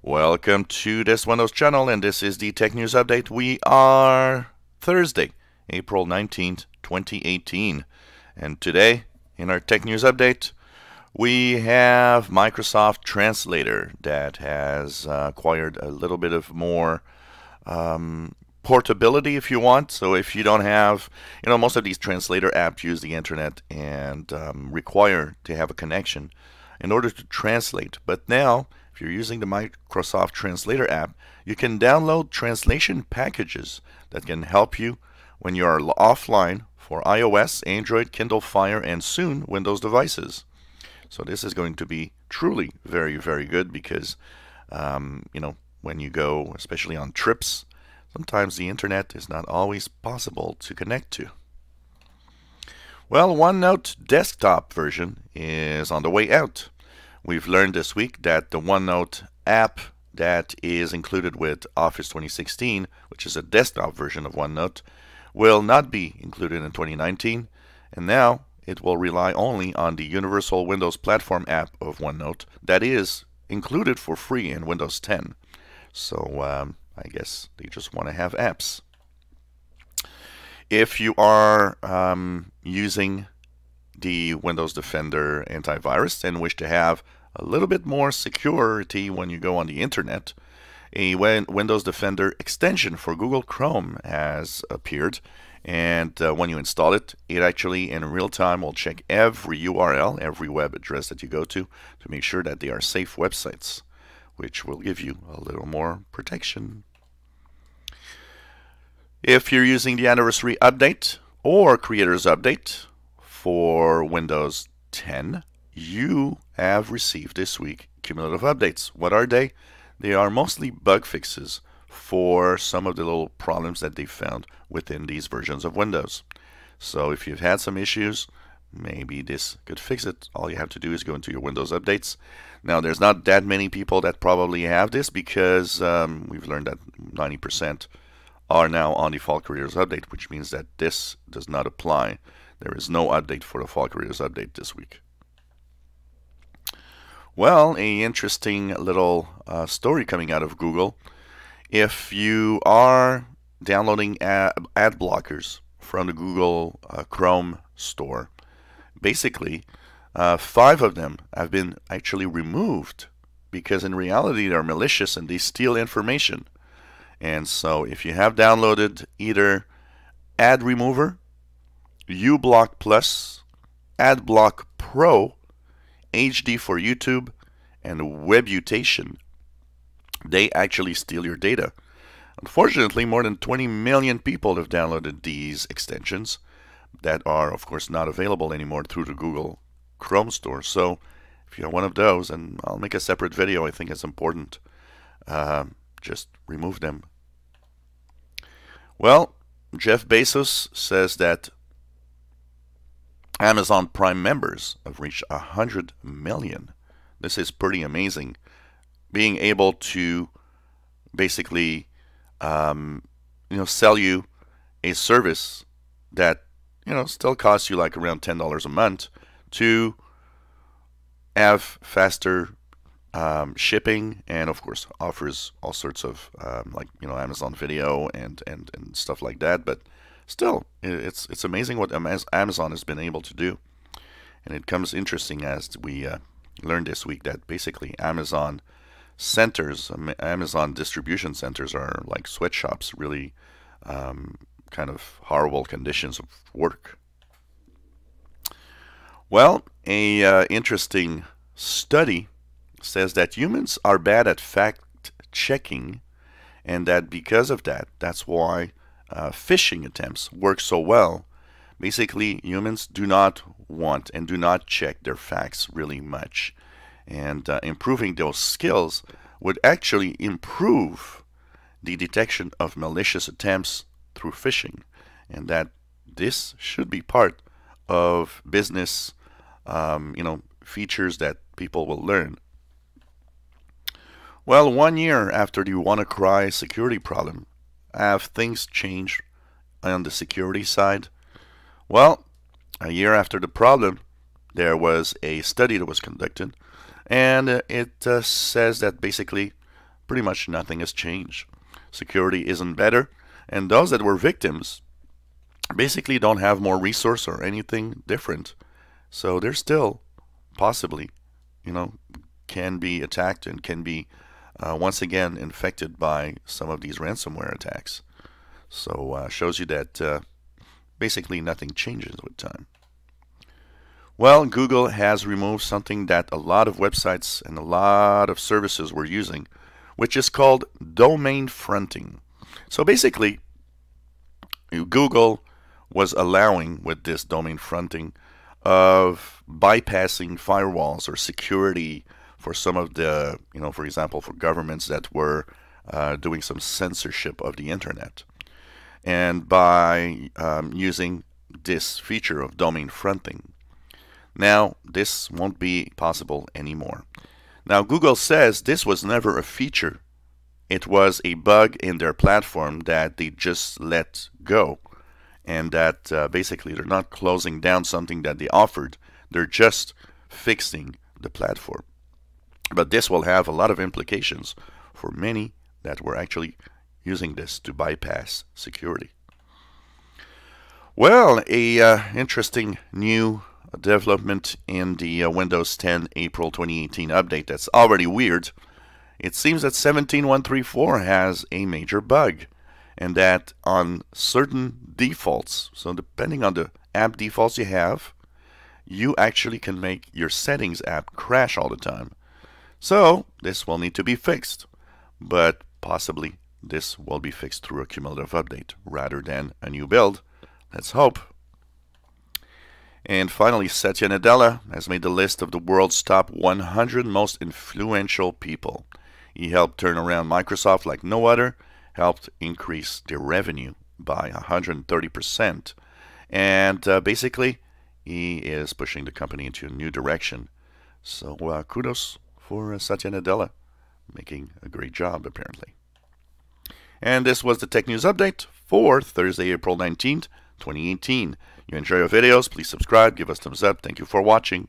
Welcome to this Windows channel, and this is the Tech News Update. We are Thursday, April 19th, 2018. And today, in our Tech News Update, we have Microsoft Translator that has acquired a little bit of more portability, if you want. So if you don't have, most of these translator apps use the internet and require to have a connection in order to translate. But now, if you're using the Microsoft Translator app, you can download translation packages that can help you when you are offline for iOS, Android, Kindle Fire, and soon Windows devices. So this is going to be truly very, very good because, when you go, especially on trips, sometimes the internet is not always possible to connect to. Well, OneNote desktop version is on the way out. We've learned this week that the OneNote app that is included with Office 2016, which is a desktop version of OneNote, will not be included in 2019, and now it will rely only on the Universal Windows Platform app of OneNote that is included for free in Windows 10. So I guess they just want to have apps. If you are using the Windows Defender antivirus and wish to have a little bit more security when you go on the internet, a Windows Defender extension for Google Chrome has appeared, and when you install it, it actually in real time will check every URL, every web address that you go to make sure that they are safe websites, which will give you a little more protection. If you're using the anniversary update or creators update for Windows 10, you have received this week cumulative updates. What are they? They are mostly bug fixes for some of the little problems that they found within these versions of Windows. So if you've had some issues, maybe this could fix it. All you have to do is go into your Windows updates. Now, there's not that many people that probably have this because we've learned that 90% are now on the Fall Creators Update, which means that this does not apply. There is no update for the Fall Creators Update this week. Well, an interesting little story coming out of Google. If you are downloading ad blockers from the Google Chrome store, basically 5 of them have been actually removed because in reality they're malicious and they steal information. And so if you have downloaded either Ad Remover, uBlock Plus, AdBlock Pro, HD for YouTube, and Webutation, they actually steal your data. Unfortunately, more than 20 million people have downloaded these extensions that are, of course, not available anymore through the Google Chrome store. So if you're one of those, and I'll make a separate video, I think it's important, just remove them. Well, Jeff Bezos says that Amazon Prime members have reached 100 million. This is pretty amazing. Being able to basically, sell you a service that, still costs you like around $10 a month to have faster shipping, and of course offers all sorts of Amazon Video and stuff like that. But still, it's amazing what Amazon has been able to do, and it comes interesting as we learned this week that basically Amazon centers, Amazon distribution centers are like sweatshops, really kind of horrible conditions of work. Well, a interesting study says that humans are bad at fact-checking, and that because of that, that's why phishing attempts work so well. Basically, humans do not want and do not check their facts really much. And improving those skills would actually improve the detection of malicious attempts through phishing. And that this should be part of business, features that people will learn. Well, 1 year after the Wannacry security problem, have things changed on the security side? Well, a year after the problem, there was a study that was conducted, and it says that basically pretty much nothing has changed. Security isn't better, and those that were victims basically don't have more resource or anything different. So they're still possibly, can be attacked and can be once again infected by some of these ransomware attacks. So shows you that basically nothing changes with time. Well, Google has removed something that a lot of websites and a lot of services were using, which is called domain fronting. So basically, Google was allowing with this domain fronting of bypassing firewalls or security for some of the, for example, for governments that were doing some censorship of the internet. And by using this feature of domain fronting, now this won't be possible anymore. Now Google says this was never a feature. It was a bug in their platform that they just let go. And that basically they're not closing down something that they offered. They're just fixing the platform. But this will have a lot of implications for many that were actually using this to bypass security. Well, interesting new development in the Windows 10 April 2018 update that's already weird. It seems that 17.134 has a major bug, and that on certain defaults, so depending on the app defaults you have, you actually can make your settings app crash all the time. So this will need to be fixed, but possibly this will be fixed through a cumulative update rather than a new build. Let's hope. And finally, Satya Nadella has made the list of the world's top 100 most influential people. He helped turn around Microsoft like no other, helped increase their revenue by 130%. And basically, he is pushing the company into a new direction. So kudos for Satya Nadella, making a great job apparently. And this was the Tech News Update for Thursday, April 19th, 2018. You enjoy our videos, please subscribe, give us thumbs up. Thank you for watching.